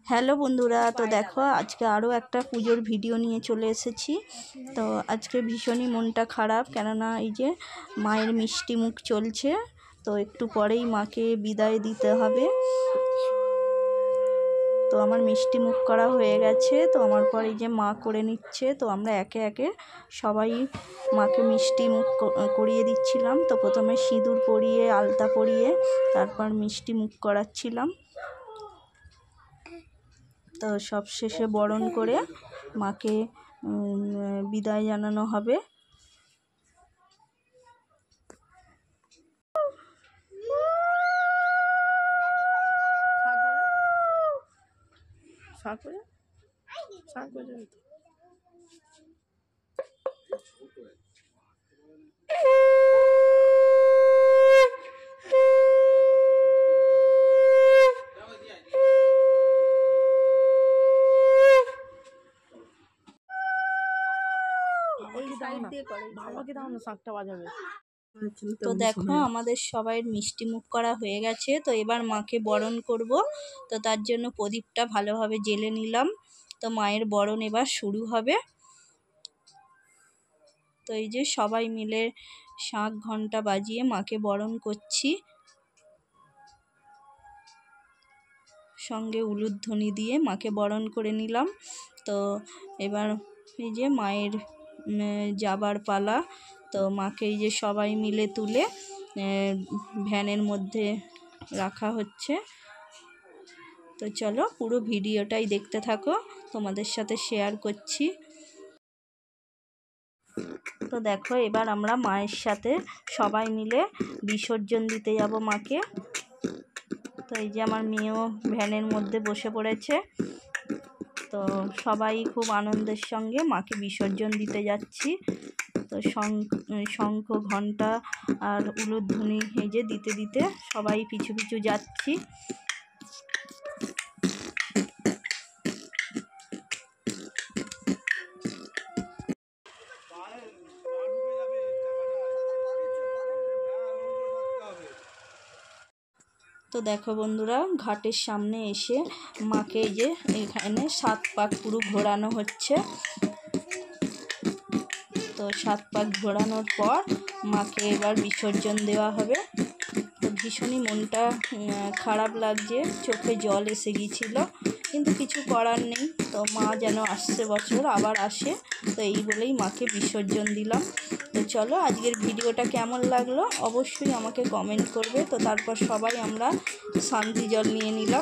Hello বন্ধুরা, তো দেখো আজকে আরও একটা পুজোর ভিডিও নিয়ে চলে এসেছি। তো আজকে ভীষণই মনটা খারাপ, কেননা এই যে মায়ের মিষ্টি মুখ চলছে, তো একটু পরেই মাকে বিদায় দিতে হবে। তো আমার মিষ্টি মুখ করা হয়ে গেছে, তো আমার পর এই যে মা করে নিচ্ছে। তো আমরা একে একে সবাই মাকে মিষ্টি মুখ করিয়ে দিচ্ছিলাম। তো প্রথমে সিঁদুর পরিয়ে, আলতা পরিয়ে, তারপর মিষ্টি মুখ করাচ্ছিলাম। তো সব শেষে বরণ করে মাকে বিদায় জানানো হবে। তো দেখো আমাদের সবাইয়ের মিষ্টি মুখ করা হয়ে গেছে। তো এবার মাকে বরণ করব। তো তার জন্য প্রদীপটা ভালোভাবে জ্বেলে নিলাম। তো মায়ের বরণ এবার শুরু হবে। তো এই যে সবাই মিলে শাঁখ ঘন্টা বাজিয়ে মাকে বরণ করছি, সঙ্গে উলুধ্বনি দিয়ে মাকে বরণ করে নিলাম। তো এবার এই যে মায়ের যাবার পালা। তো মাকে এই যে সবাই মিলে তুলে ভ্যানের মধ্যে রাখা হচ্ছে। তো চলো পুরো ভিডিওটাই দেখতে থাকো, তোমাদের সাথে শেয়ার করছি। তো দেখো এবার আমরা মায়ের সাথে সবাই মিলে বিসর্জন দিতে যাব মাকে। তো এই যে আমার মেয়েও ভ্যানের মধ্যে বসে পড়েছে। তো সবাই খুব আনন্দের সঙ্গে মাকে বিসর্জন দিতে যাচ্ছি। তো শঙ্খ ঘণ্টা আর উলুধ্বনি এই যে দিতে দিতে সবাই পিছু পিছু যাচ্ছি। তো দেখো বন্ধুরা, ঘাটের সামনে এসে মাকে এই যে এখানে 7 পাক পুরো ঘোরানো হচ্ছে। তো 7 পাক ঘোরানোর পর মাকে এবার বিসর্জন দেওয়া হবে। তো ভীষণই মনটা খারাপ লাগছে, চোখে জল এসে গিয়েছিল, কিন্তু কিছু করার নেই। তো মা যেন আসছে বছর আবার আসে, তো এই বলেই মাকে বিসর্জন দিলাম। তো চলো আজকের ভিডিওটা কেমন লাগলো অবশ্যই আমাকে কমেন্ট করবে। তো তারপর সবাই আমরা শান্তি জল নিয়ে নিলাম।